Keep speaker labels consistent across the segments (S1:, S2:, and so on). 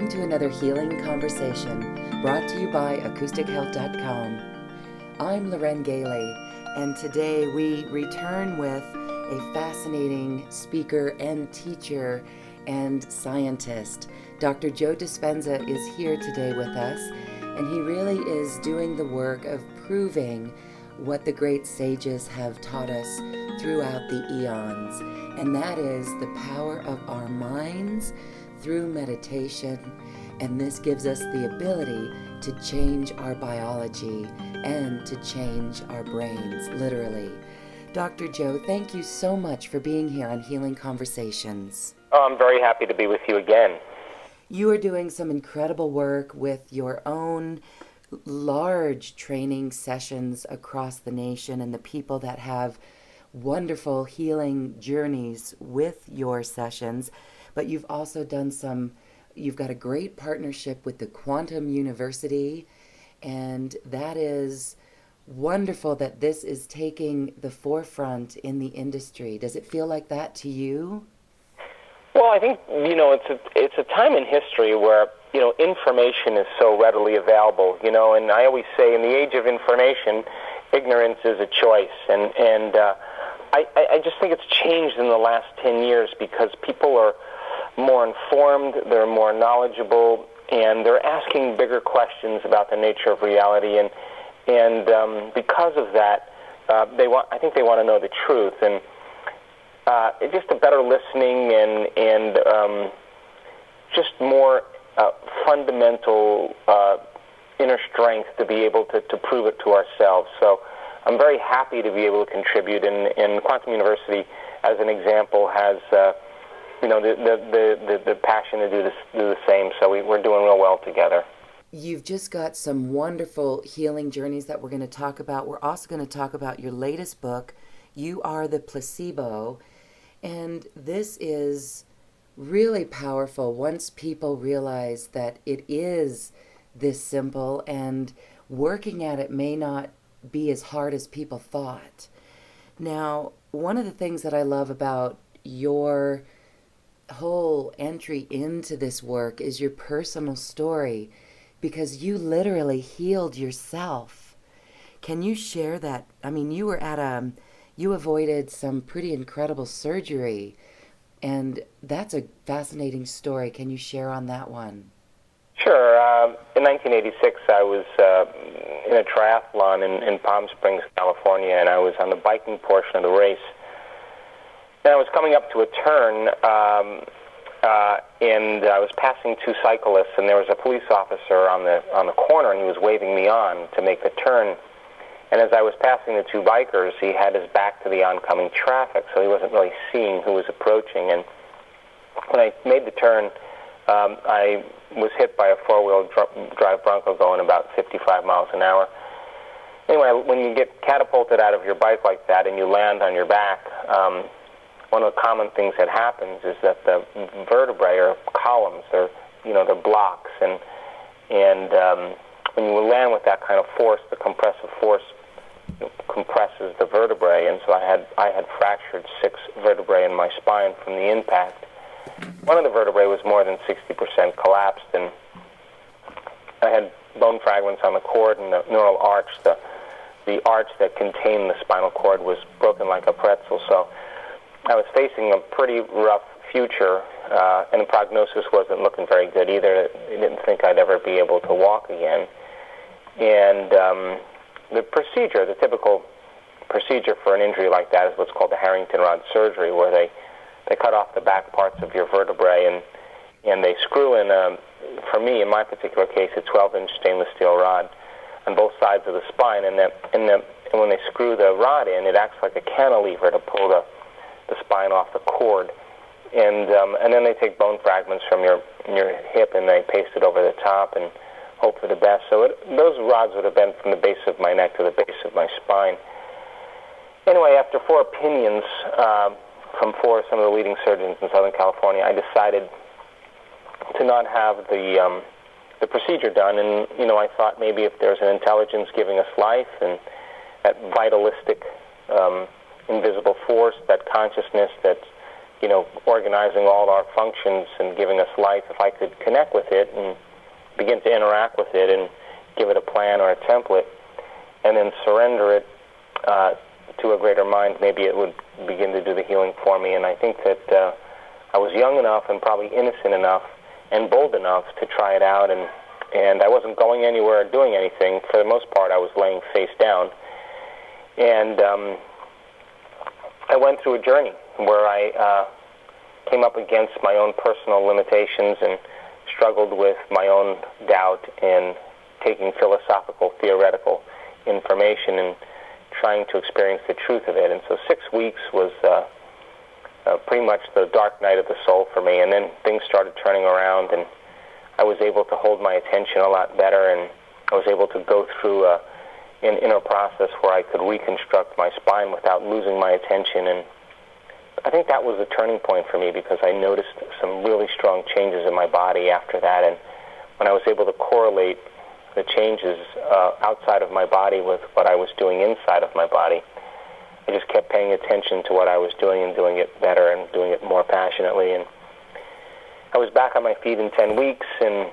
S1: Welcome to another healing conversation brought to you by AcousticHealth.com. I'm Loren Gailey, and today we return with a fascinating speaker and teacher and scientist. Dr. Joe Dispenza is here today with us, and he really is doing the work of proving what the great sages have taught us throughout the eons, and that is the power of our minds through meditation, and this gives us the ability to change our biology and to change our brains, literally. Dr. Joe, thank you so much for being here on Healing Conversations.
S2: Oh, I'm very happy to be with you again.
S1: You are doing some incredible work with your own large training sessions across the nation and the people that have wonderful healing journeys with your sessions. But you've also done you've got a great partnership with the Quantum University, and that is wonderful that this is taking the forefront in the industry. Does it feel like that to you?
S2: Well, I think, it's a time in history where, information is so readily available, and I always say in the age of information, ignorance is a choice. And I just think it's changed in the last 10 years because people are more informed, they're more knowledgeable, and they're asking bigger questions about the nature of reality. And because of that, I think they want to know the truth. And it's just a better listening and just more fundamental inner strength to be able to prove it to ourselves. So I'm very happy to be able to contribute, and Quantum University, as an example, has the passion to do the same. So we're doing real well together.
S1: You've just got some wonderful healing journeys that we're going to talk about. We're also going to talk about your latest book, You Are the Placebo. And this is really powerful once people realize that it is this simple, and working at it may not be as hard as people thought. Now, one of the things that I love about your whole entry into this work is your personal story, because you literally healed yourself. Can you share that? I mean, you avoided some pretty incredible surgery, and that's a fascinating story. Can you share on that one?
S2: Sure. In 1986, I was in a triathlon in Palm Springs, California, and I was on the biking portion of the race. And I was coming up to a turn, and I was passing two cyclists, and there was a police officer on the corner, and he was waving me on to make the turn. And as I was passing the two bikers, he had his back to the oncoming traffic, so he wasn't really seeing who was approaching. And when I made the turn, I was hit by a four-wheel drive Bronco going about 55 miles an hour. Anyway, when you get catapulted out of your bike like that and you land on your back, one of the common things that happens is that the vertebrae are columns, they're blocks, and when you land with that kind of force, the compressive force compresses the vertebrae, and so I had fractured 6 vertebrae in my spine from the impact. One of the vertebrae was more than 60% collapsed, and I had bone fragments on the cord, and the neural arch, the arch that contained the spinal cord, was broken like a pretzel. So I was facing a pretty rough future, and the prognosis wasn't looking very good either. I didn't think I'd ever be able to walk again. And the procedure, the typical procedure for an injury like that, is what's called the Harrington rod surgery, where they cut off the back parts of your vertebrae and they screw in, for me, in my particular case, a 12-inch stainless steel rod on both sides of the spine. And when they screw the rod in, it acts like a cantilever to pull the spine off the cord. And then they take bone fragments from your hip and they paste it over the top and hope for the best. So those rods would have been from the base of my neck to the base of my spine. Anyway, after 4 opinions from some of the leading surgeons in Southern California, I decided to not have the procedure done. And I thought maybe if there's an intelligence giving us life, and that vitalistic invisible force, that consciousness that's organizing all our functions and giving us life, if I could connect with it and begin to interact with it and give it a plan or a template, and then surrender it to a greater mind, maybe it would begin to do the healing for me. And I think that I was young enough and probably innocent enough and bold enough to try it out, and I wasn't going anywhere or doing anything. For the most part, I was laying face down. And I went through a journey where I came up against my own personal limitations and struggled with my own doubt and taking philosophical, theoretical information and trying to experience the truth of it. And so 6 weeks was pretty much the dark night of the soul for me. And then things started turning around, and I was able to hold my attention a lot better, and I was able to go through an inner process where I could reconstruct my spine without losing my attention. And I think that was the turning point for me, because I noticed some really strong changes in my body after that. And when I was able to correlate the changes outside of my body with what I was doing inside of my body, I just kept paying attention to what I was doing and doing it better and doing it more passionately. And I was back on my feet in 10 weeks and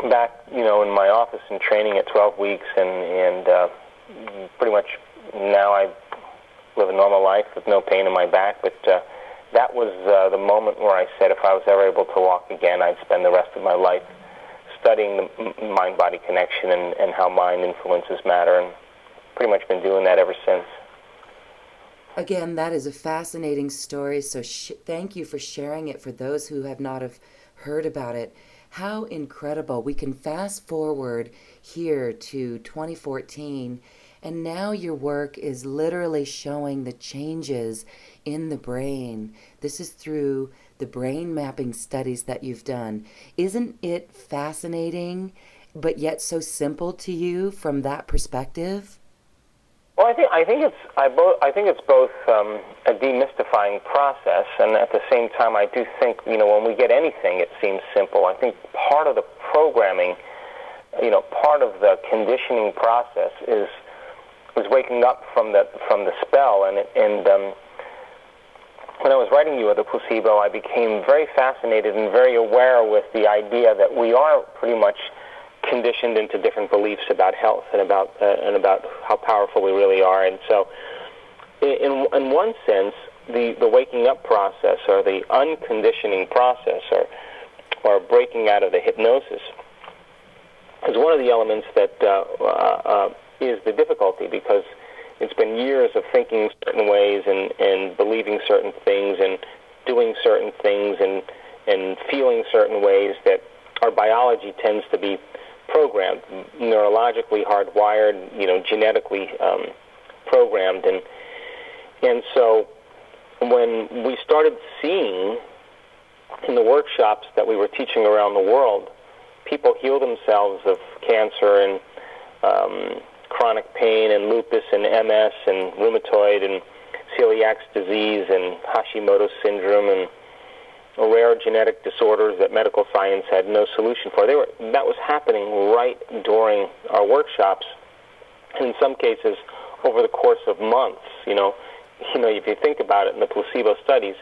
S2: back, in my office and training at 12 weeks, and pretty much now I live a normal life with no pain in my back. But that was the moment where I said if I was ever able to walk again, I'd spend the rest of my life studying the mind-body connection and how mind influences matter, and pretty much been doing that ever since.
S1: Again, that is a fascinating story, so thank you for sharing it for those who have not have heard about it. How incredible. We can fast forward here to 2014, and now your work is literally showing the changes in the brain. This is through the brain mapping studies that you've done. Isn't it fascinating, but yet so simple to you from that perspective?
S2: Well, I think it's both a demystifying process, and at the same time, I do think when we get anything, it seems simple. I think part of the programming, part of the conditioning process is waking up from the spell, and when I was writing You Are the Placebo, I became very fascinated and very aware with the idea that we are pretty much conditioned into different beliefs about health and about how powerful we really are. And so, in one sense, the waking up process, or the unconditioning process, or breaking out of the hypnosis, is one of the elements that is the difficulty, because it's been years of thinking certain ways and believing certain things and doing certain things and feeling certain ways that our biology tends to be programmed, neurologically hardwired, genetically programmed. And so when we started seeing in the workshops that we were teaching around the world, people heal themselves of cancer and chronic pain and lupus and MS and rheumatoid and celiac disease and Hashimoto's syndrome and rare genetic disorders that medical science had no solution for. That was happening right during our workshops, and in some cases over the course of months. If you think about it in the placebo studies,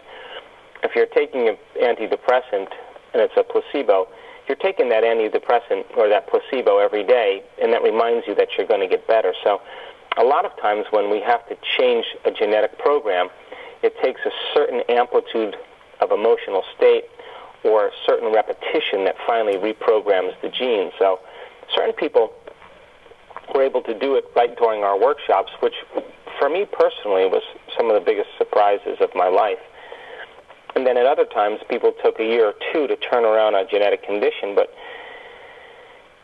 S2: if you're taking an antidepressant and it's a placebo, you're taking that antidepressant or that placebo every day, and that reminds you that you're going to get better. So a lot of times when we have to change a genetic program, it takes a certain amplitude of emotional state or a certain repetition that finally reprograms the gene. So certain people were able to do it right during our workshops, which for me personally was some of the biggest surprises of my life. And then at other times, people took a year or two to turn around a genetic condition, but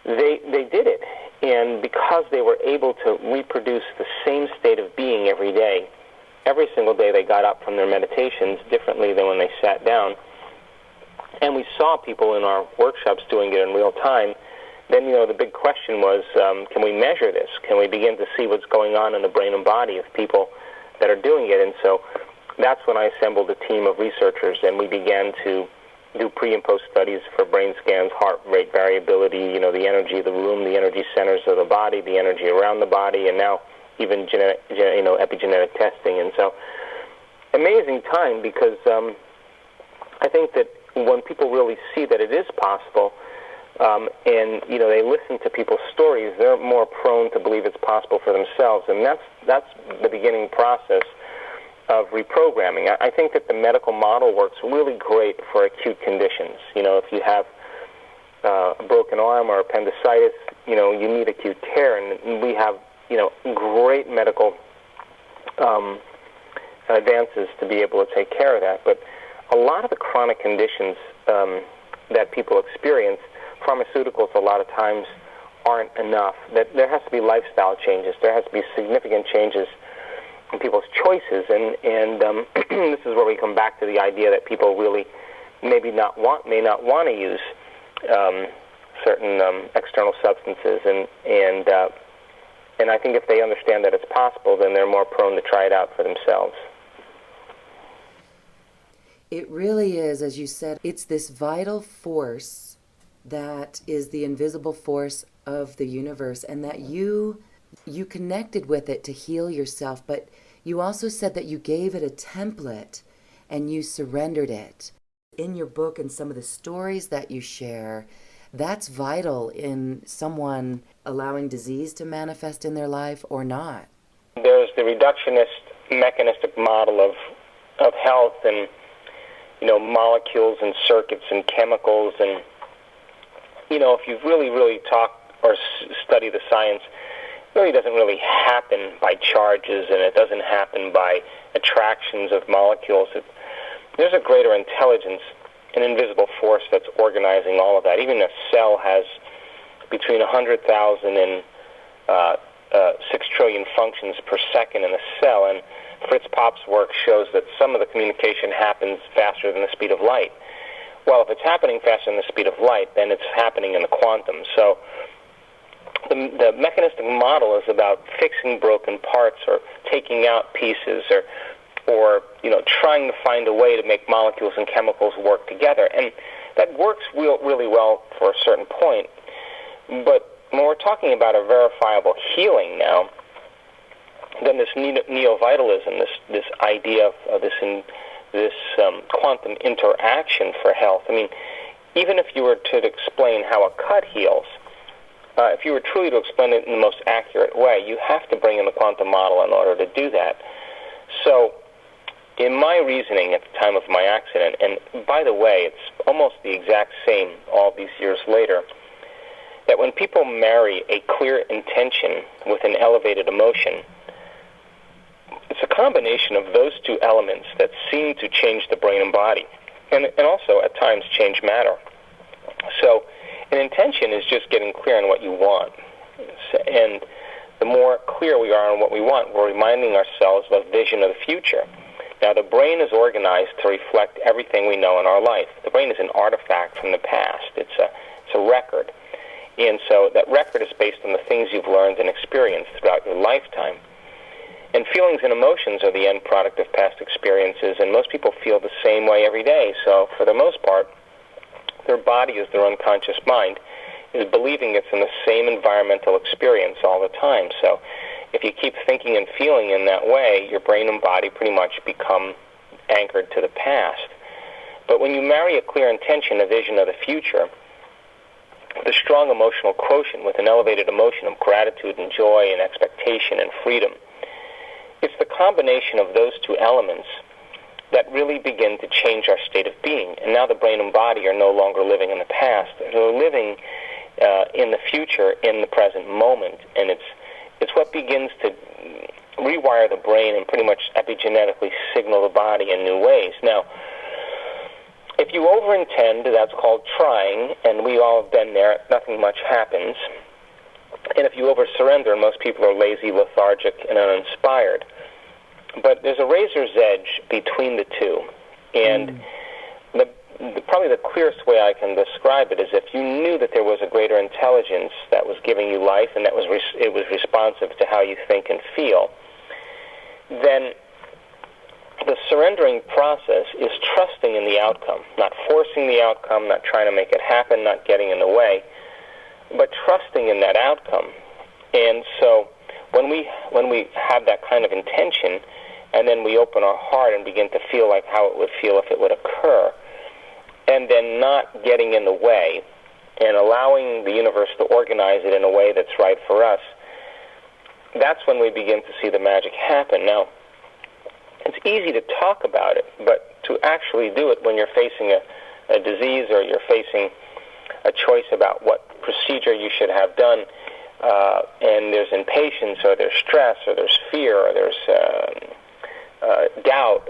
S2: they did it. And because they were able to reproduce the same state of being every day, every single day they got up from their meditations differently than when they sat down, and we saw people in our workshops doing it in real time, then, the big question was, can we measure this? Can we begin to see what's going on in the brain and body of people that are doing it? And so that's when I assembled a team of researchers, and we began to do pre- and post studies for brain scans, heart rate variability, the energy of the room, the energy centers of the body, the energy around the body, and now even epigenetic testing. And so amazing time because I think that when people really see that it is possible, and they listen to people's stories, they're more prone to believe it's possible for themselves, and that's the beginning process of reprogramming. I think that the medical model works really great for acute conditions. If you have a broken arm or appendicitis, you need acute care, and we have great medical advances to be able to take care of that. But a lot of the chronic conditions that people experience, pharmaceuticals a lot of times aren't enough. That there has to be lifestyle changes. There has to be significant changes in people's choices, and this is where we come back to the idea that people really may not want to use certain external substances, and I think if they understand that it's possible, then they're more prone to try it out for themselves.
S1: It really is, as you said, it's this vital force that is the invisible force of the universe, and that you connected with it to heal yourself, but you also said that you gave it a template and you surrendered it. In your book and some of the stories that you share, that's vital in someone allowing disease to manifest in their life or not.
S2: There's the reductionist mechanistic model of health and molecules and circuits and chemicals, and if you really talk or study the science, it really doesn't really happen by charges, and it doesn't happen by attractions of molecules. There's a greater intelligence, an invisible force that's organizing all of that. Even a cell has between 100,000 and 6 trillion functions per second in a cell, and Fritz Popp's work shows that some of the communication happens faster than the speed of light. Well, if it's happening faster than the speed of light, then it's happening in the quantum. So the mechanistic model is about fixing broken parts or taking out pieces or trying to find a way to make molecules and chemicals work together. And that works really well for a certain point. But when we're talking about a verifiable healing now, then this neo-vitalism, this idea of this quantum interaction for health. I mean, even if you were to explain how a cut heals, if you were truly to explain it in the most accurate way, you have to bring in the quantum model in order to do that. So in my reasoning at the time of my accident, and by the way, it's almost the exact same all these years later, that when people marry a clear intention with an elevated emotion, it's a combination of those two elements that seem to change the brain and body, and also at times change matter. So an intention is just getting clear on what you want. And the more clear we are on what we want, we're reminding ourselves of a vision of the future. Now, the brain is organized to reflect everything we know in our life. The brain is an artifact from the past. It's a record. And so that record is based on the things you've learned and experienced throughout your lifetime. And feelings and emotions are the end product of past experiences, and most people feel the same way every day. So for the most part, their body is their unconscious mind, is believing it's in the same environmental experience all the time. So if you keep thinking and feeling in that way, your brain and body pretty much become anchored to the past. But when you marry a clear intention, a vision of the future, the strong emotional quotient with an elevated emotion of gratitude and joy and expectation and freedom, it's the combination of those two elements that really begin to change our state of being. And now the brain and body are no longer living in the past. They're living in the future, in the present moment. And it's what begins to rewire the brain and pretty much epigenetically signal the body in new ways. Now, if you overintend, that's called trying, and we all have been there, nothing much happens. And if you over-surrender, and most people are lazy, lethargic, and uninspired. But there's a razor's edge between the two. And probably the clearest way I can describe it is if you knew that there was a greater intelligence that was giving you life and that it was responsive to how you think and feel, then the surrendering process is trusting in the outcome, not forcing the outcome, not trying to make it happen, not getting in the way, but trusting in that outcome. And so when we have that kind of intention, and then we open our heart and begin to feel like how it would feel if it would occur, and then not getting in the way and allowing the universe to organize it in a way that's right for us, that's when we begin to see the magic happen. Now, it's easy to talk about it, but to actually do it when you're facing a disease or you're facing a choice about what procedure you should have done, and there's impatience or there's stress or there's fear or there's doubt,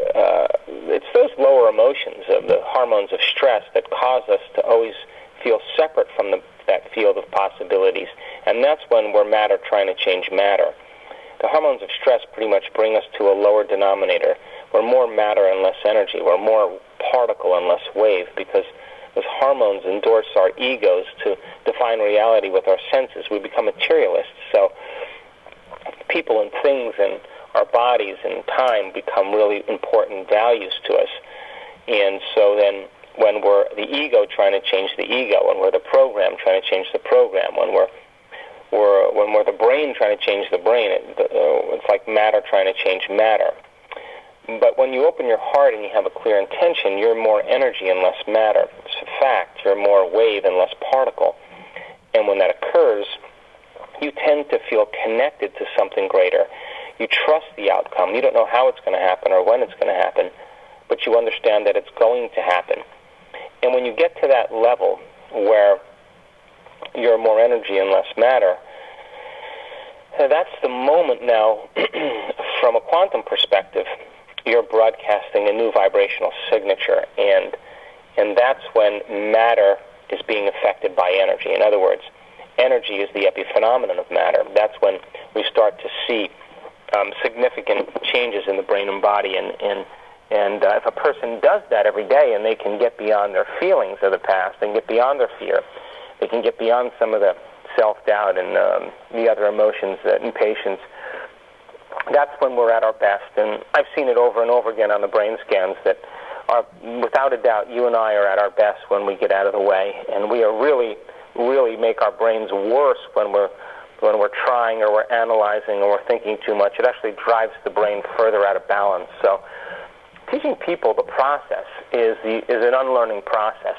S2: it's those lower emotions of the hormones of stress that cause us to always feel separate from that field of possibilities, and that's when we're matter trying to change matter. The hormones of stress pretty much bring us to a lower denominator. We're more matter and less energy. We're more particle and less wave, because those hormones endorse our egos to define reality with our senses. We become materialists. So people and things and our bodies and time become really important values to us. And so then when we're the ego trying to change the ego, when we're the program trying to change the program, when we're the brain trying to change the brain, it's like matter trying to change matter. But when you open your heart and you have a clear intention, you're more energy and less matter. It's a fact. You're more wave and less particle. And when that occurs, you tend to feel connected to something greater. You trust the outcome. You don't know how it's going to happen or when it's going to happen, but you understand that it's going to happen. And when you get to that level where you're more energy and less matter, that's the moment now, from a quantum perspective, you're broadcasting a new vibrational signature, and that's when matter is being affected by energy. In other words, energy is the epiphenomenon of matter. That's when we start to see significant changes in the brain and body, and if a person does that every day and they can get beyond their feelings of the past and get beyond their fear, they can get beyond some of the self-doubt and the other emotions, impatience, that's when we're at our best. And I've seen it over and over again on the brain scans that without a doubt, you and I are at our best when we get out of the way, and we are really make our brains worse when we're trying or we're analyzing or we're thinking too much. It actually drives the brain further out of balance. So teaching people the process is an unlearning process.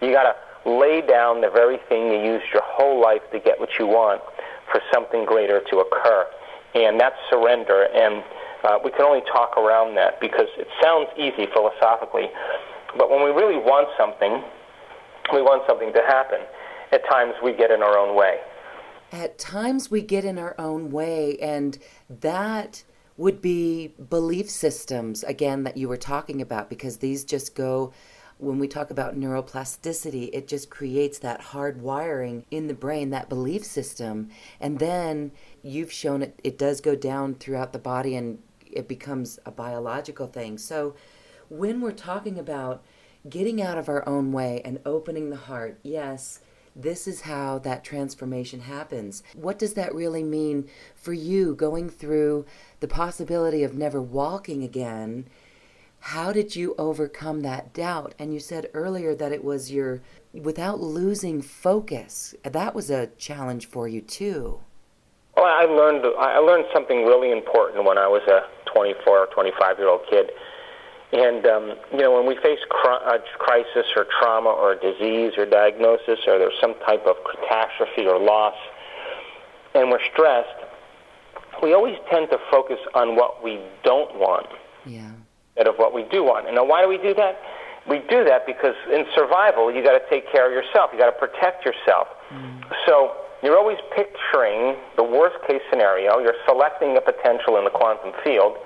S2: You got to lay down the very thing you used your whole life to get what you want for something greater to occur, and that's surrender. And we can only talk around that because it sounds easy philosophically, but when we really want something to happen, at times we get in our own way.
S1: At times we get in our own way, and that would be belief systems, again, that you were talking about, because these just go, when we talk about neuroplasticity, it just creates that hard wiring in the brain, that belief system, and then you've shown it does go down throughout the body and it becomes a biological thing. So when we're talking about getting out of our own way and opening the heart, yes, this is how that transformation happens. What does that really mean for you going through the possibility of never walking again? How did you overcome that doubt? And you said earlier that it was without losing focus. That was a challenge for you too.
S2: Well, I learned something really important when I was a 24 or 25-year-old kid. And, when we face a crisis or trauma or a disease or diagnosis, or there's some type of catastrophe or loss, and we're stressed, we always tend to focus on what we don't want instead of what we do want. And now, why do we do that? We do that because in survival, you got to take care of yourself. You got to protect yourself. So you're always picturing the worst-case scenario. You're selecting a potential in the quantum field,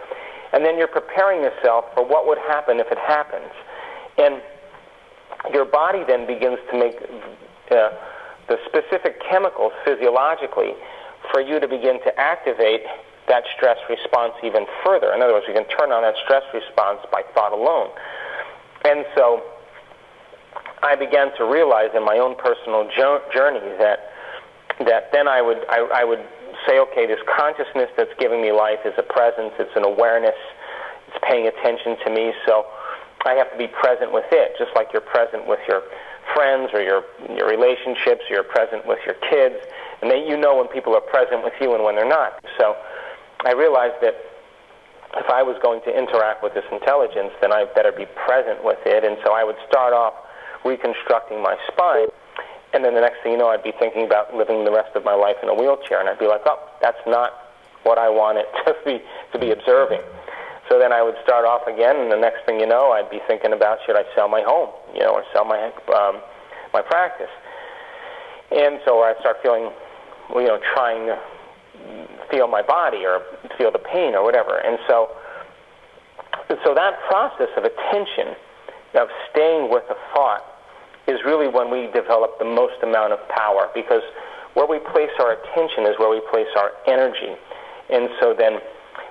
S2: and then you're preparing yourself for what would happen if it happens. And your body then begins to make the specific chemicals physiologically for you to begin to activate that stress response even further. In other words, you can turn on that stress response by thought alone. And so I began to realize in my own personal journey that then I would say, okay, this consciousness that's giving me life is a presence, it's an awareness, it's paying attention to me, so I have to be present with it, just like you're present with your friends or your relationships, or you're present with your kids, and you know when people are present with you and when they're not. So I realized that if I was going to interact with this intelligence, then I better be present with it. And so I would start off reconstructing my spine, and then the next thing you know, I'd be thinking about living the rest of my life in a wheelchair, and I'd be like, oh, that's not what I want it to be observing. So then I would start off again, and the next thing you know, I'd be thinking about, should I sell my home, or sell my practice? And so I'd start feeling, trying to feel my body or feel the pain or whatever. And so that process of attention, of staying with a thought, is really when we develop the most amount of power, because where we place our attention is where we place our energy. And so then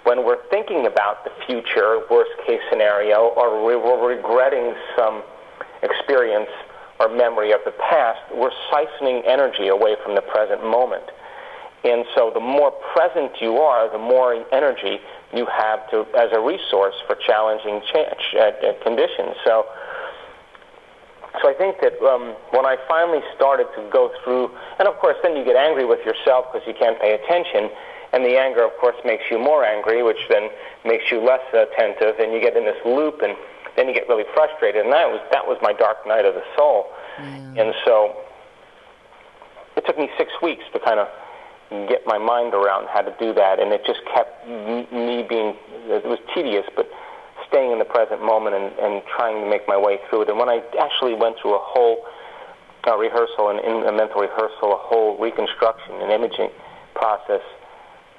S2: when we're thinking about the future, worst case scenario, or we're regretting some experience or memory of the past, we're siphoning energy away from the present moment. And so the more present you are, the more energy you have as a resource for challenging conditions. So I think that when I finally started to go through, and of course then you get angry with yourself because you can't pay attention, and the anger of course makes you more angry, which then makes you less attentive, and you get in this loop, and then you get really frustrated, and that was my dark night of the soul. Yeah. And so it took me 6 weeks to kind of get my mind around how to do that, and it just kept me being, it was tedious, but staying in the present moment and trying to make my way through it. And when I actually went through a whole rehearsal, and in a mental rehearsal, a whole reconstruction and imaging process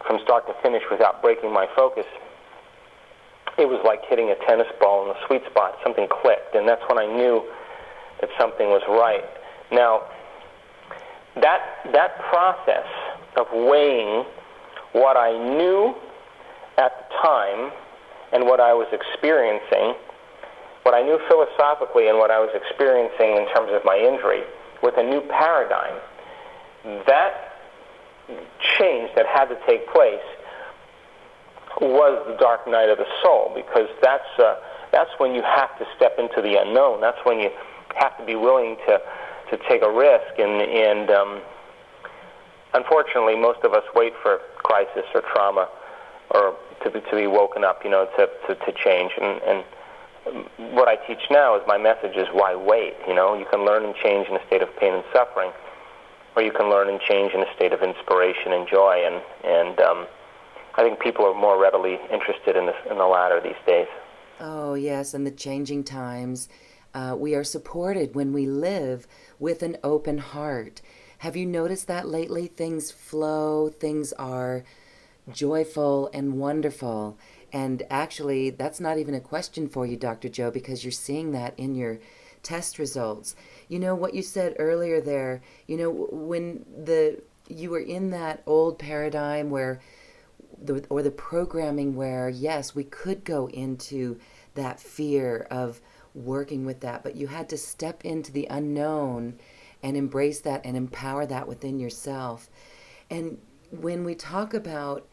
S2: from start to finish without breaking my focus, it was like hitting a tennis ball in the sweet spot. Something clicked, and that's when I knew that something was right. Now, that process of weighing what I knew at the time and what I was experiencing, what I knew philosophically and what I was experiencing in terms of my injury, with a new paradigm, that change that had to take place was the dark night of the soul, because that's when you have to step into the unknown. That's when you have to be willing to take a risk, and unfortunately, most of us wait for crisis or trauma or to be woken up, to change. And what I teach now is, my message is, why wait? You can learn and change in a state of pain and suffering, or you can learn and change in a state of inspiration and joy. And I think people are more readily interested in the latter these days.
S1: Oh, yes, and the changing times. We are supported when we live with an open heart. Have you noticed that lately? Things flow, things are joyful and wonderful. And actually, that's not even a question for you, Dr. Joe, because you're seeing that in your test results. What you said earlier there, when you were in that old paradigm where the programming where, yes, we could go into that fear of working with that, but you had to step into the unknown and embrace that and empower that within yourself. And when we talk about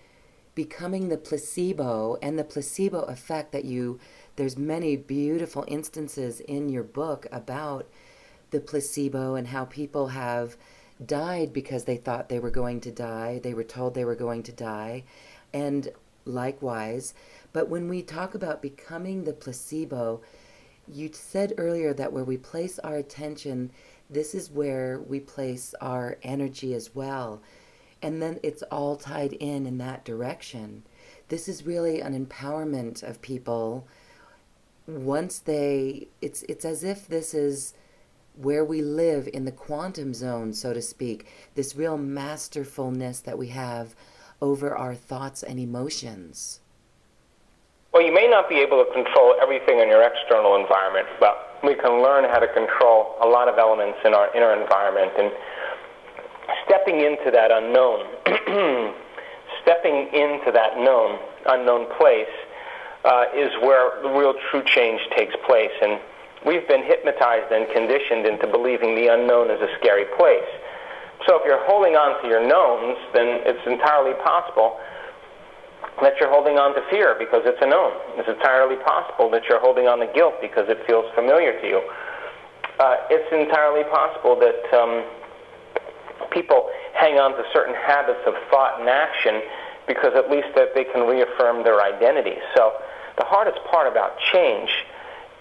S1: becoming the placebo and the placebo effect there's many beautiful instances in your book about the placebo and how people have died because they thought they were going to die. They were told they were going to die. And likewise, but when we talk about becoming the placebo, you said earlier that where we place our attention, this is where we place our energy as well. And then it's all tied in that direction. This is really an empowerment of people. Once it's as if this is where we live in the quantum zone, so to speak, this real masterfulness that we have over our thoughts and emotions.
S2: Well, you may not be able to control everything in your external environment, but we can learn how to control a lot of elements in our inner environment. And stepping into that unknown, stepping into that unknown place is where the real true change takes place. And we've been hypnotized and conditioned into believing the unknown is a scary place. So if you're holding on to your knowns, then it's entirely possible that you're holding on to fear because it's a known. It's entirely possible that you're holding on to guilt because it feels familiar to you. It's entirely possible that people hang on to certain habits of thought and action because at least that they can reaffirm their identity. So the hardest part about change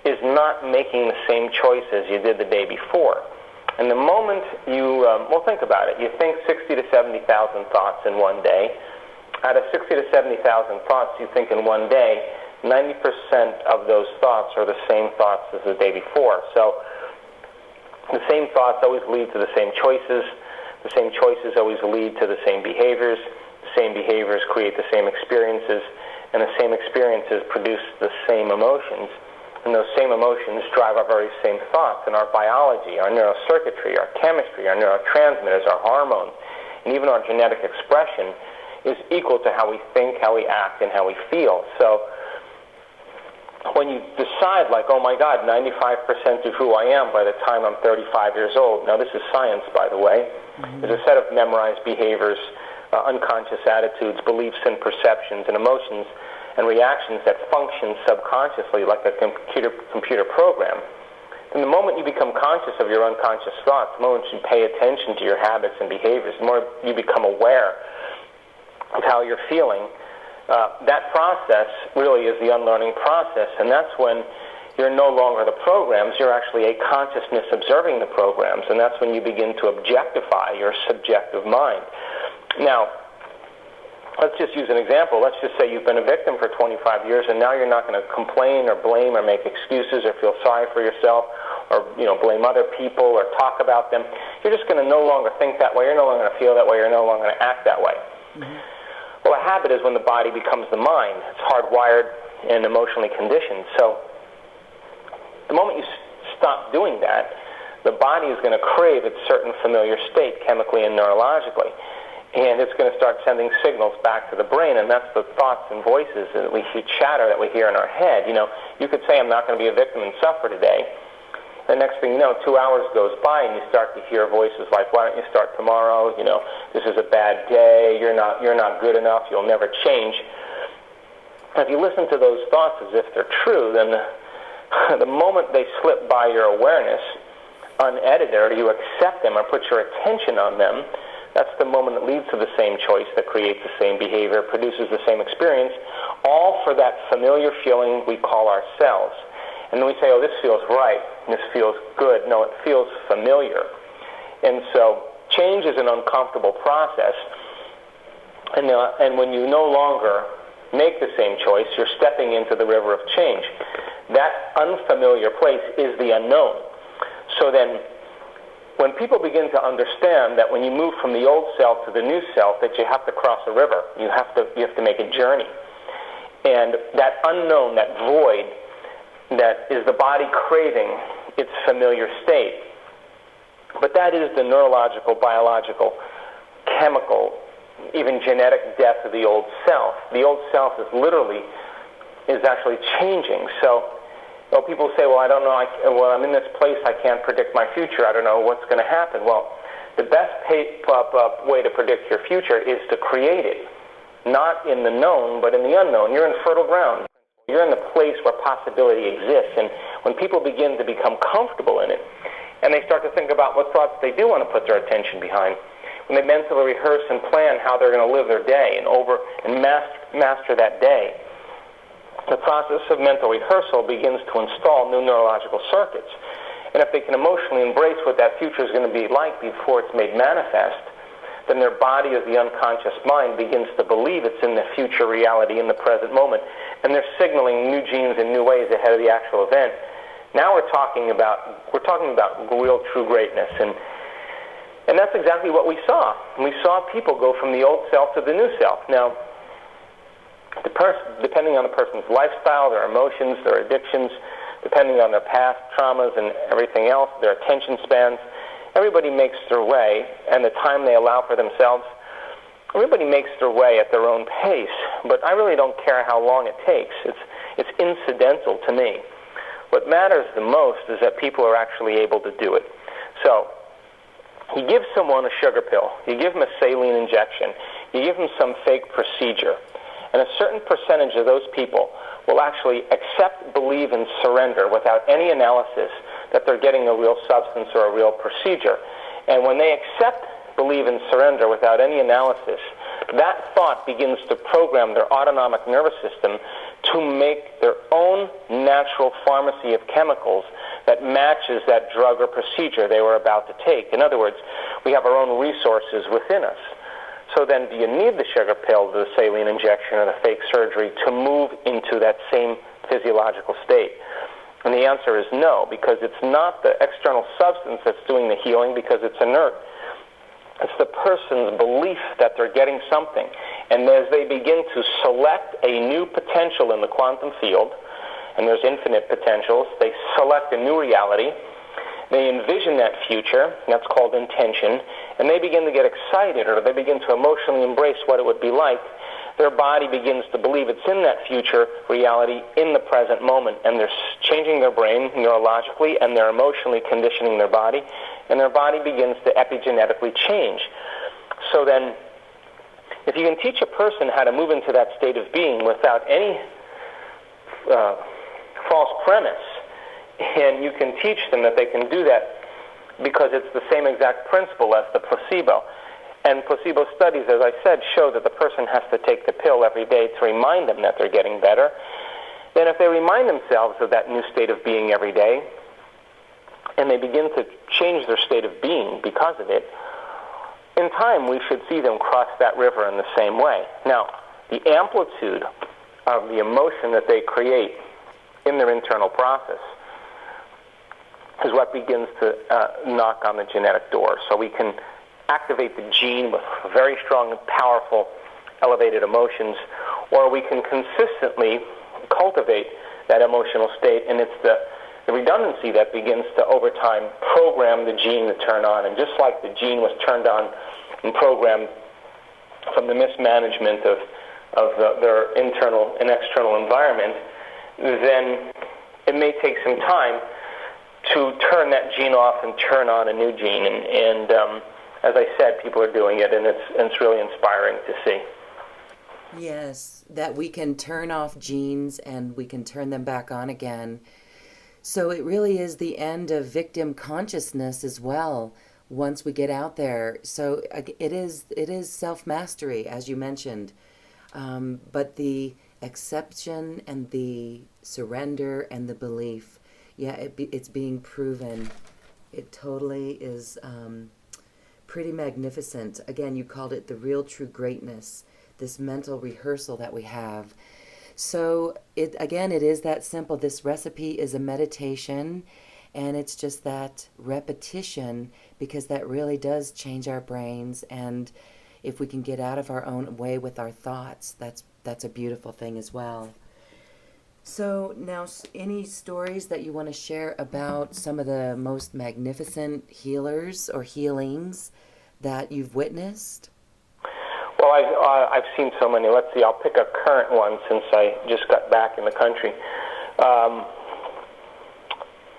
S2: is not making the same choices you did the day before. And the moment you, well, think about it. You think 60 to 70,000 thoughts in one day. Out of 60 to 70,000 thoughts you think in one day, 90% of those thoughts are the same thoughts as the day before. So the same thoughts always lead to the same choices. The same choices always lead to the same behaviors. The same behaviors create the same experiences. And the same experiences produce the same emotions. And those same emotions drive our very same thoughts. And our biology, our neurocircuitry, our chemistry, our neurotransmitters, our hormones, and even our genetic expression is equal to how we think, how we act, and how we feel. So when you decide, like, oh my God, 95% of who I am by the time I'm 35 years old, now this is science, by the way, there's a set of memorized behaviors, unconscious attitudes, beliefs and perceptions and emotions and reactions that function subconsciously like a computer program. And the moment you become conscious of your unconscious thoughts, the moment you pay attention to your habits and behaviors, the more you become aware of how you're feeling, that process really is the unlearning process, and that's when you're no longer the programs, you're actually a consciousness observing the programs, and that's when you begin to objectify your subjective mind. Now, let's just use an example. Let's just say you've been a victim for 25 years, and now you're not going to complain or blame or make excuses or feel sorry for yourself or blame other people or talk about them. You're just going to no longer think that way. You're no longer going to feel that way. You're no longer going to act that way. Well, a habit is when the body becomes the mind. It's hardwired and emotionally conditioned. So the moment you stop doing that, the body is going to crave its certain familiar state chemically and neurologically. And it's going to start sending signals back to the brain, and that's the thoughts and voices that we hear, chatter that we hear in our head. You could say, I'm not going to be a victim and suffer today. The next thing you know, 2 hours goes by, and you start to hear voices like, why don't you start tomorrow? This is a bad day. You're not good enough. You'll never change. If you listen to those thoughts as if they're true, then the moment they slip by your awareness, unedited, or you accept them or put your attention on them, that's the moment that leads to the same choice that creates the same behavior, produces the same experience, all for that familiar feeling we call ourselves. And then we say, oh, this feels right, and this feels good. No, it feels familiar. And so change is an uncomfortable process. And when you no longer make the same choice, you're stepping into the river of change. That unfamiliar place is the unknown. So then when people begin to understand that when you move from the old self to the new self, that you have to cross a river, you have to make a journey. And that unknown, that void, that is the body craving its familiar state. But that is the neurological, biological, chemical, even genetic death of the old self. The old self is actually changing. So people say, well, I don't know, I'm in this place, I can't predict my future, I don't know what's going to happen. Well, the best way to predict your future is to create it. Not in the known, but in the unknown. You're in fertile ground. You're in the place where possibility exists. And when people begin to become comfortable in it, and they start to think about what thoughts they do want to put their attention behind, when they mentally rehearse and plan how they're going to live their day and master that day, the process of mental rehearsal begins to install new neurological circuits. And if they can emotionally embrace what that future is going to be like before it's made manifest, then their body, as the unconscious mind, begins to believe it's in the future reality in the present moment. And they're signaling new genes in new ways ahead of the actual event. Now we're talking about real true greatness. And that's exactly what we saw. We saw people go from the old self to the new self. Now, depending on the person's lifestyle, their emotions, their addictions, depending on their past traumas and everything else, their attention spans, everybody makes their way, and the time they allow for themselves, everybody makes their way at their own pace. But I really don't care how long it takes. It's incidental to me. What matters the most is that people are actually able to do it. So you give someone a sugar pill, you give them a saline injection, you give them some fake procedure, and a certain percentage of those people will actually accept, believe, and surrender without any analysis that they're getting a real substance or a real procedure. And when they accept, believe, and surrender without any analysis that thought begins to program their autonomic nervous system to make their own natural pharmacy of chemicals that matches that drug or procedure they were about to take. In other words, we have our own resources within us. So then do you need the sugar pill, the saline injection, or the fake surgery to move into that same physiological state? And the answer is no, because it's not the external substance that's doing the healing, because it's inert. It's the person's belief that they're getting something. And as they begin to select a new potential in the quantum field, and there's infinite potentials, they select a new reality, they envision that future, and that's called intention, and they begin to get excited, or they begin to emotionally embrace what it would be like. Their body begins to believe it's in that future reality in the present moment, and they're changing their brain neurologically, and they're emotionally conditioning their body, and their body begins to epigenetically change. So then, if you can teach a person how to move into that state of being without any false premise, and you can teach them that they can do that because it's the same exact principle as the placebo. And placebo studies, as I said, show that the person has to take the pill every day to remind them that they're getting better. Then if they remind themselves of that new state of being every day, and they begin to change their state of being because of it, in time we should see them cross that river in the same way. Now, the amplitude of the emotion that they create in their internal process is what begins to knock on the genetic door. So we can activate the gene with very strong, powerful, elevated emotions, or we can consistently cultivate that emotional state, and it's the redundancy that begins to, over time, program the gene to turn on. And just like the gene was turned on and programmed from the mismanagement of their internal and external environment, then it may take some time to turn that gene off and turn on a new gene. And as I said, people are doing it, and it's really inspiring to see.
S1: Yes, that we can turn off genes and we can turn them back on again. So it really is the end of victim consciousness as well once we get out there. So it is self-mastery, as you mentioned. But the acceptance and the surrender and the belief, it's being proven. It totally is pretty magnificent. Again, you called it the real true greatness, this mental rehearsal that we have. So it is that simple. This recipe is a meditation, and it's just that repetition, because that really does change our brains. And if we can get out of our own way with our thoughts, that's a beautiful thing as well. So now, any stories that you want to share about some of the most magnificent healers or healings that you've witnessed?
S2: Well, I've seen so many. Let's see, I'll pick a current one since I just got back in the country.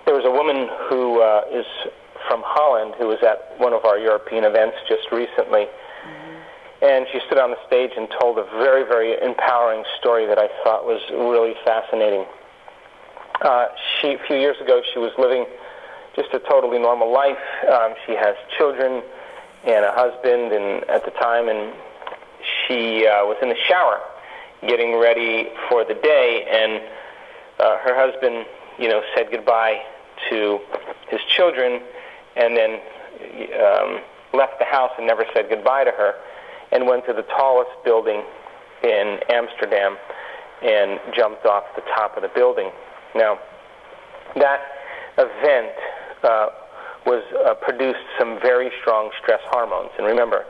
S2: There was a woman who is from Holland who was at one of our European events just recently. And she stood on the stage and told a very, very empowering story that I thought was really fascinating. A few years ago, she was living just a totally normal life. She has children and a husband, and at the time, and she was in the shower getting ready for the day, and her husband, said goodbye to his children, and then left the house and never said goodbye to her, and went to the tallest building in Amsterdam and jumped off the top of the building. Now, that event produced some very strong stress hormones. And remember,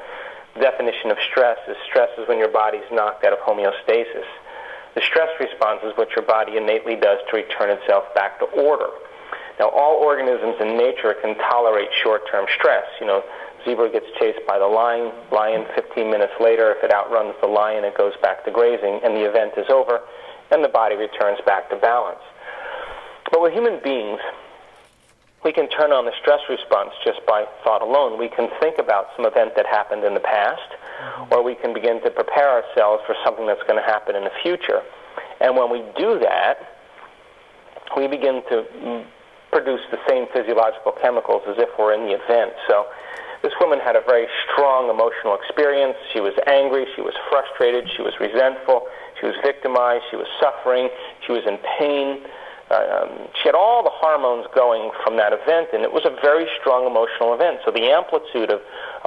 S2: the definition of stress is when your body's knocked out of homeostasis. The stress response is what your body innately does to return itself back to order. Now, all organisms in nature can tolerate short-term stress. Zebra gets chased by the lion. 15 minutes later, if it outruns the lion, it goes back to grazing, and the event is over, and the body returns back to balance. But with human beings, we can turn on the stress response just by thought alone. We can think about some event that happened in the past, or we can begin to prepare ourselves for something that's going to happen in the future. And when we do that, we begin to produce the same physiological chemicals as if we're in the event. So This woman had a very strong emotional experience. She was angry, she was frustrated, she was resentful, she was victimized, she was suffering, she was in pain. She had all the hormones going from that event, and it was a very strong emotional event. So the amplitude of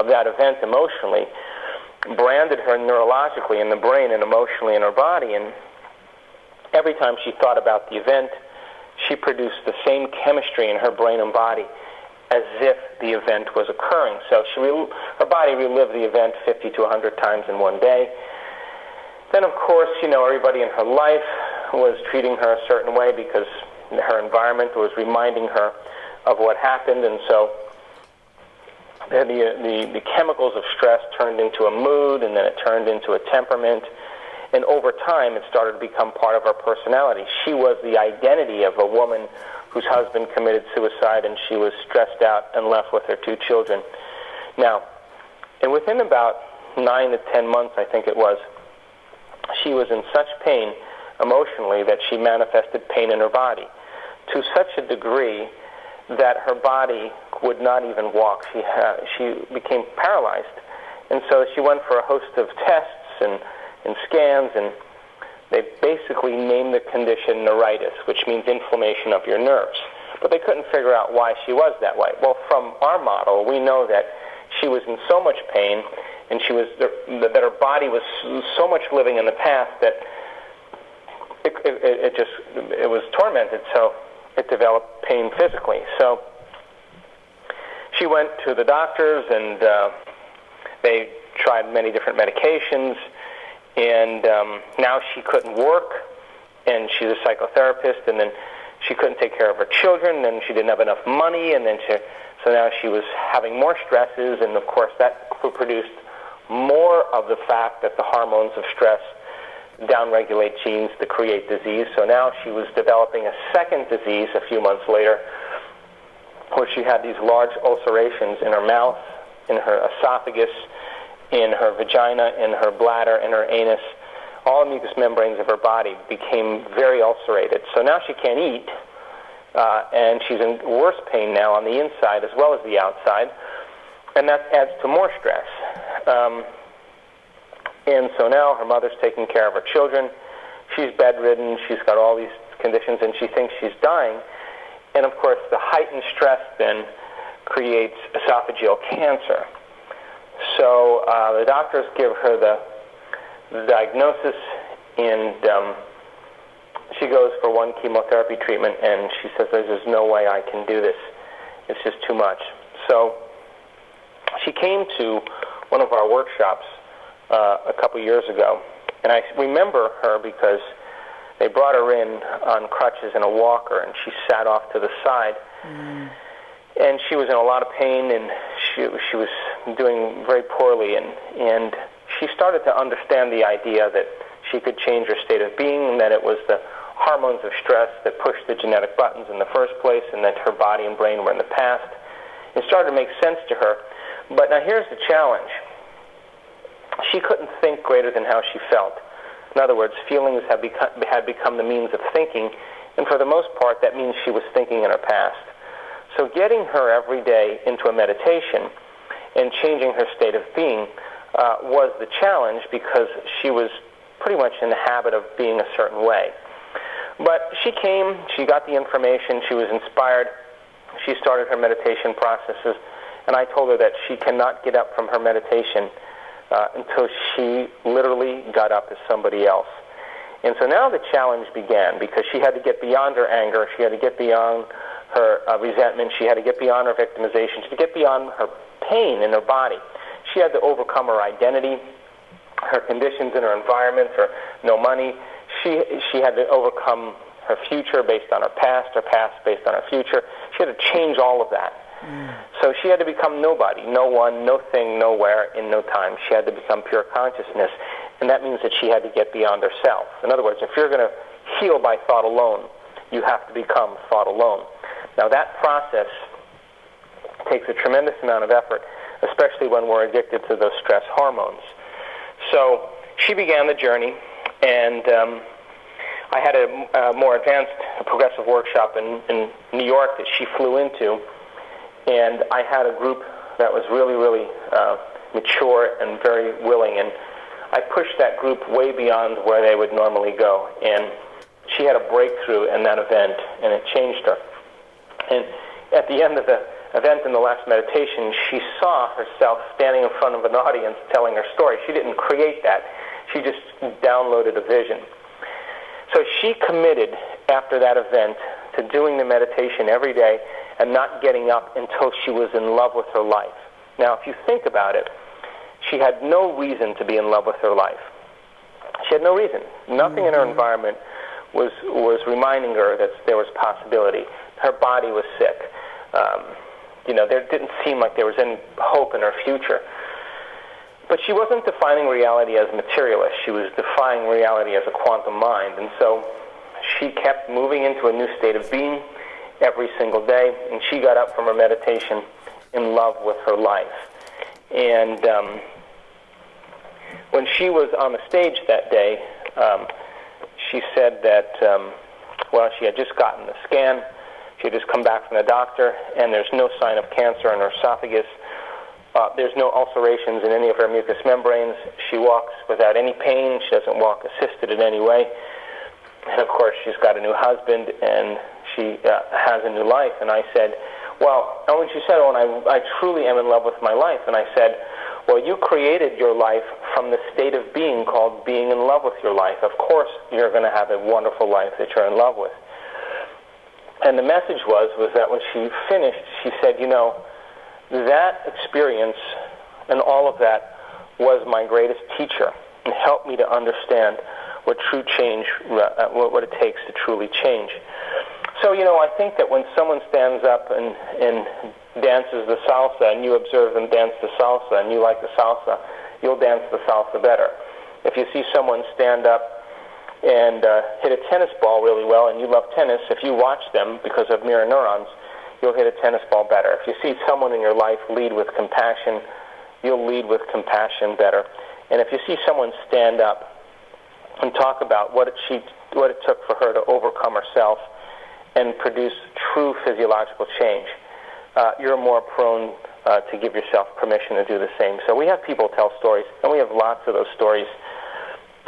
S2: that event emotionally branded her neurologically in the brain and emotionally in her body. And every time she thought about the event, she produced the same chemistry in her brain and body as if the event was occurring. So her body relived the event 50 to 100 times in one day. Then, of course, everybody in her life was treating her a certain way because her environment was reminding her of what happened, and so the chemicals of stress turned into a mood, and then it turned into a temperament, and over time it started to become part of her personality. She was the identity of a woman whose husband committed suicide, and she was stressed out and left with her 2 children. Now, and within about 9 to 10 months, I think it was, she was in such pain emotionally that she manifested pain in her body to such a degree that her body would not even walk. She became paralyzed. And so she went for a host of tests and scans, and they basically named the condition neuritis, which means inflammation of your nerves. But they couldn't figure out why she was that way. Well, from our model, we know that she was in so much pain, and that her body was so much living in the past that it was tormented, so it developed pain physically. So she went to the doctors, and they tried many different medications, and now she couldn't work, and she's a psychotherapist, and then she couldn't take care of her children, and she didn't have enough money, and then so now she was having more stresses, and of course that produced more of the fact that the hormones of stress downregulate genes to create disease. So now she was developing a second disease a few months later, where she had these large ulcerations in her mouth, in her esophagus, in her vagina, in her bladder, in her anus. All the mucous membranes of her body became very ulcerated. So now she can't eat, and she's in worse pain now on the inside as well as the outside, and that adds to more stress. And so now her mother's taking care of her children. She's bedridden. She's got all these conditions, and she thinks she's dying. And, of course, the heightened stress then creates esophageal cancer. So the doctors give her the diagnosis, and she goes for one chemotherapy treatment, and she says, there's no way I can do this. It's just too much. So she came to one of our workshops a couple years ago, and I remember her because they brought her in on crutches and a walker, and she sat off to the side, and she was in a lot of pain, and she was doing very poorly, and she started to understand the idea that she could change her state of being, and that it was the hormones of stress that pushed the genetic buttons in the first place, and that her body and brain were in the past. It started to make sense to her. But now here's the challenge. She couldn't think greater than how she felt. In other words, feelings had become the means of thinking, and for the most part, that means she was thinking in her past. So getting her every day into a meditation and changing her state of being was the challenge, because she was pretty much in the habit of being a certain way. But she came, she got the information, she was inspired, she started her meditation processes, and I told her that she cannot get up from her meditation until she literally got up as somebody else. And so now the challenge began, because she had to get beyond her anger, she had to get beyond her resentment, she had to get beyond her victimization, she had to get beyond her pain in her body. She had to overcome her identity, her conditions in her environment, her no money. She had to overcome her future based on her past based on her future. She had to change all of that. So she had to become nobody, no one, no thing, nowhere, in no time. She had to become pure consciousness, and that means that she had to get beyond herself. In other words, if you're going to heal by thought alone, you have to become thought alone. Now that process takes a tremendous amount of effort, especially when we're addicted to those stress hormones. So she began the journey, and I had a more advanced progressive workshop in New York that she flew into, and I had a group that was really, really mature and very willing. And I pushed that group way beyond where they would normally go. And she had a breakthrough in that event, and it changed her. And at the end of the event in the last meditation, she saw herself standing in front of an audience telling her story. She didn't create that. She just downloaded a vision. So she committed after that event to doing the meditation every day and not getting up until she was in love with her life. Now, if you think about it, she had no reason to be in love with her life. She had no reason. Nothing in her environment was reminding her that there was possibility. Her body was sick. There didn't seem like there was any hope in her future. But she wasn't defining reality as materialist. She was defining reality as a quantum mind. And so she kept moving into a new state of being every single day, and she got up from her meditation in love with her life. And when she was on the stage that day, she said that, she had just gotten the scan. She had just come back from the doctor, and there's no sign of cancer in her esophagus. There's no ulcerations in any of her mucous membranes. She walks without any pain. She doesn't walk assisted in any way. And, of course, she's got a new husband, and she has a new life. And I said, when she said, I truly am in love with my life. And I said, you created your life from the state of being called being in love with your life. Of course, you're going to have a wonderful life that you're in love with. And the message was that when she finished, she said, that experience and all of that was my greatest teacher and helped me to understand what true change, what it takes to truly change. So, I think that when someone stands up and dances the salsa and you observe them dance the salsa and you like the salsa, you'll dance the salsa better. If you see someone stand up and hit a tennis ball really well and you love tennis, if you watch them because of mirror neurons, you'll hit a tennis ball better. If you see someone in your life lead with compassion, you'll lead with compassion better. And if you see someone stand up and talk about what it took for her to overcome herself and produce true physiological change, you're more prone to give yourself permission to do the same. So we have people tell stories, and we have lots of those stories.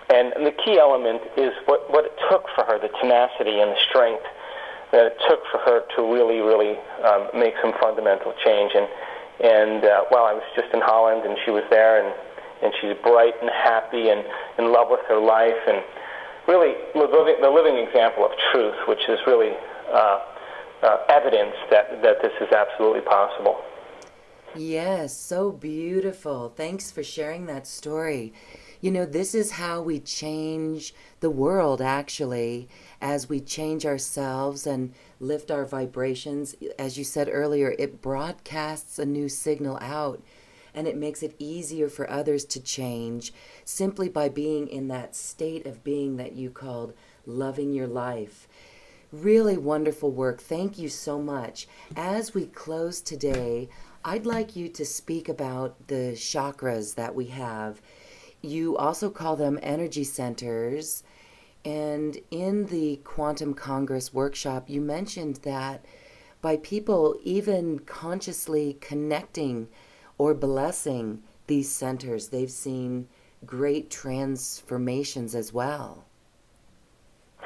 S2: And the key element is what it took for her, the tenacity and the strength that it took for her to really, really make some fundamental change. And I was just in Holland, and she was there, and she's bright and happy and in love with her life, and really the living example of truth, which is really evidence that this is absolutely possible.
S1: Yes, so beautiful. Thanks for sharing that story. This is how we change the world, actually, as we change ourselves and lift our vibrations. As you said earlier, it broadcasts a new signal out, and it makes it easier for others to change simply by being in that state of being that you called loving your life. Really wonderful work. Thank you so much. As we close today, I'd like you to speak about the chakras that we have. You also call them energy centers. And in the Quantum Congress workshop, you mentioned that by people even consciously connecting or blessing these centers, they've seen great transformations as well.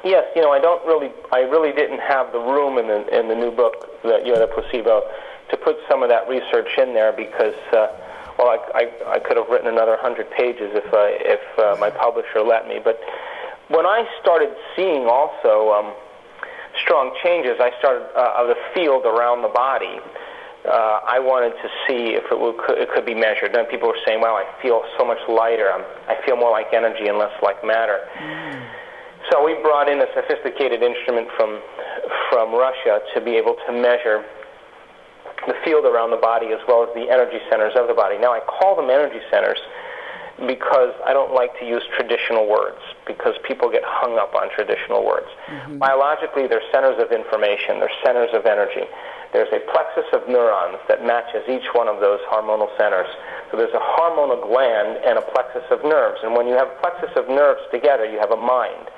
S2: Yes, I really didn't have the room in the new book, the Placebo, to put some of that research in there because, I could have written another 100 pages if my publisher let me. But when I started seeing also strong changes, I started of the field around the body. I wanted to see if it could be measured. Then people were saying, I feel so much lighter. I feel more like energy and less like matter. So we brought in a sophisticated instrument from Russia to be able to measure the field around the body as well as the energy centers of the body. Now, I call them energy centers because I don't like to use traditional words because people get hung up on traditional words. Biologically, they're centers of information. They're centers of energy. There's a plexus of neurons that matches each one of those hormonal centers. So there's a hormonal gland and a plexus of nerves. And when you have a plexus of nerves together, you have a mind.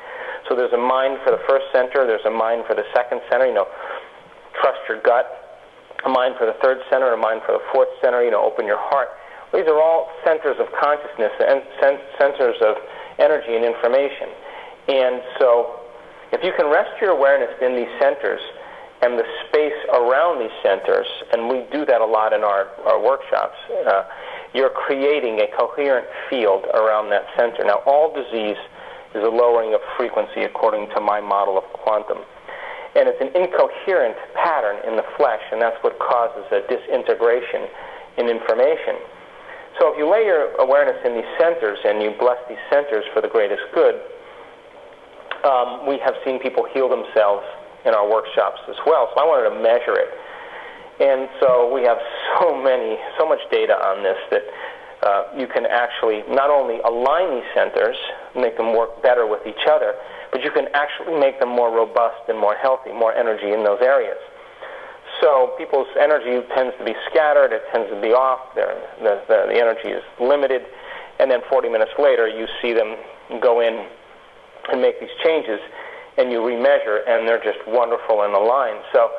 S2: So there's a mind for the first center. There's a mind for the second center. Trust your gut. a mind for the third center, a mind for the fourth center, open your heart. These are all centers of consciousness and centers of energy and information. And so if you can rest your awareness in these centers and the space around these centers, and we do that a lot in our workshops, you're creating a coherent field around that center. Now, all disease is a lowering of frequency according to my model of quantum. And it's an incoherent pattern in the flesh, and that's what causes a disintegration in information. So if you lay your awareness in these centers and you bless these centers for the greatest good, we have seen people heal themselves in our workshops as well. So I wanted to measure it. And so we have so much data on this that you can actually not only align these centers, make them work better with each other, but you can actually make them more robust and more healthy, more energy in those areas. So people's energy tends to be scattered, it tends to be off, the energy is limited, and then 40 minutes later you see them go in and make these changes, and you remeasure, and they're just wonderful and aligned. So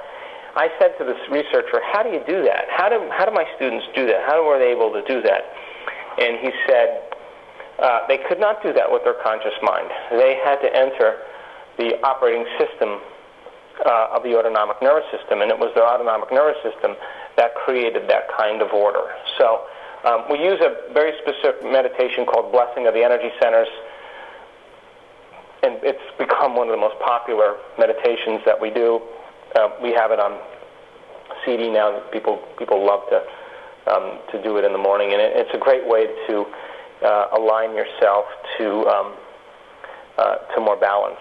S2: I said to this researcher, how do you do that? How do my students do that? How were they able to do that? And he said they could not do that with their conscious mind. They had to enter the operating system of the autonomic nervous system, and it was their autonomic nervous system that created that kind of order. So we use a very specific meditation called Blessing of the Energy Centers, and it's become one of the most popular meditations that we do. We have it on CD now. People love to do it in the morning, and it's a great way to align yourself to more balance.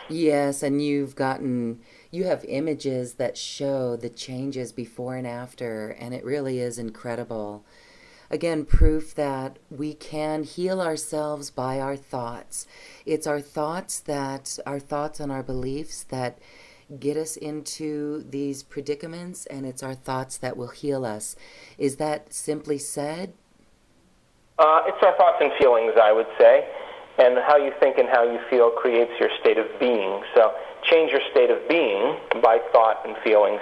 S1: Yes, and you have images that show the changes before and after, and it really is incredible. Again, proof that we can heal ourselves by our thoughts. It's our thoughts and our beliefs that get us into these predicaments, and it's our thoughts that will heal us. Is that simply said?
S2: It's our thoughts and feelings, I would say. And how you think and how you feel creates your state of being. So change your state of being by thought and feelings,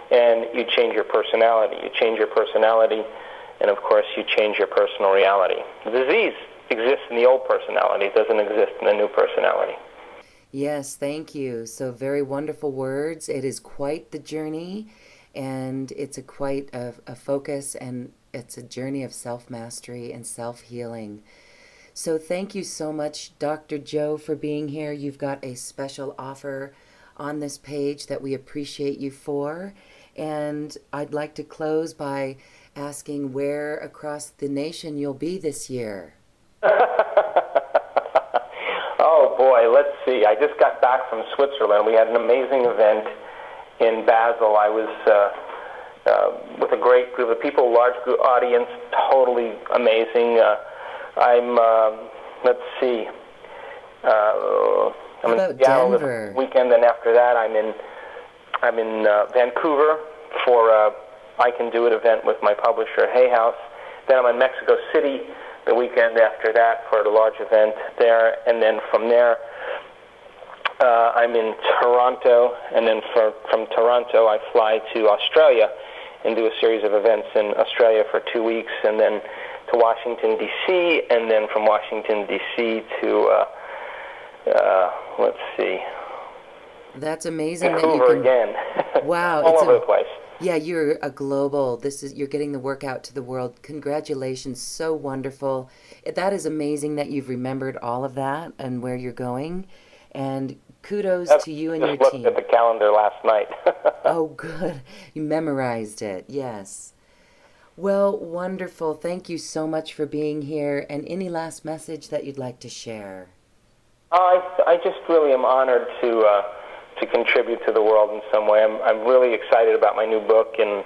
S2: and you change your personality. You change your personality, and of course you change your personal reality. The disease exists in the old personality. It doesn't exist in the new personality.
S1: Yes, thank you. So very wonderful words. It is quite the journey, and it's quite a focus, and it's a journey of self-mastery and self-healing. So thank you so much, Dr. Joe, for being here. You've got a special offer on this page that we appreciate you for. And I'd like to close by asking where across the nation you'll be this year.
S2: Oh, boy, let's see. I just got back from Switzerland. We had an amazing event in Basel. I was with a great group of people, large group audience, totally amazing. Let's see. I'm in Seattle this weekend, and after that, I'm in Vancouver for I Can Do It event with my publisher Hay House. Then I'm in Mexico City the weekend after that for a large event there, and then from there I'm in Toronto, and then from Toronto I fly to Australia and do a series of events in Australia for 2 weeks, and then to Washington, D.C., and then from Washington, D.C. to, let's see.
S1: That's amazing.
S2: Vancouver again.
S1: Wow.
S2: All over the place.
S1: Yeah, you're a global, you're getting the work out to the world. Congratulations, so wonderful. That is amazing that you've remembered all of that and where you're going. And kudos to you and your team. I just looked
S2: at the calendar last night.
S1: Oh, good. You memorized it, yes. Well, wonderful. Thank you so much for being here. And any last message that you'd like to share?
S2: I just really am honored to contribute to the world in some way. I'm really excited about my new book, and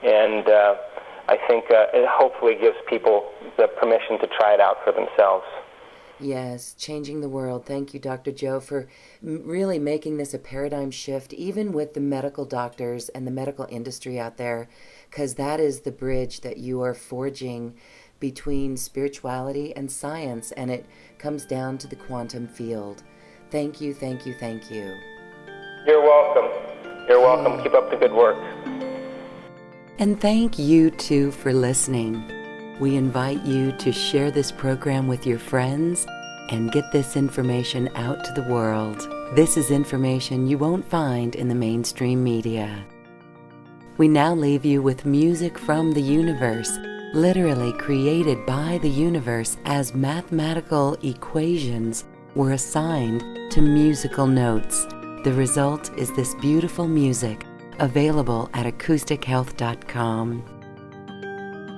S2: I think it hopefully gives people the permission to try it out for themselves.
S1: Yes, changing the world. Thank you, Dr. Joe, for really making this a paradigm shift, even with the medical doctors and the medical industry out there, because that is the bridge that you are forging between spirituality and science, and it comes down to the quantum field. Thank you, thank you, thank you.
S2: You're welcome. You're welcome. Keep up the good work.
S1: And thank you too for listening. We invite you to share this program with your friends and get this information out to the world. This is information you won't find in the mainstream media. We now leave you with music from the universe, literally created by the universe as mathematical equations were assigned to musical notes. The result is this beautiful music available at acoustichealth.com.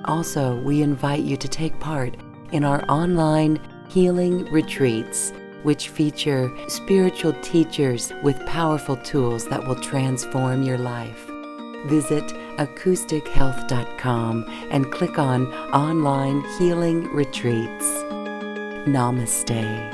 S1: Also, we invite you to take part in our online healing retreats, which feature spiritual teachers with powerful tools that will transform your life. Visit acoustichealth.com and click on Online Healing Retreats. Namaste.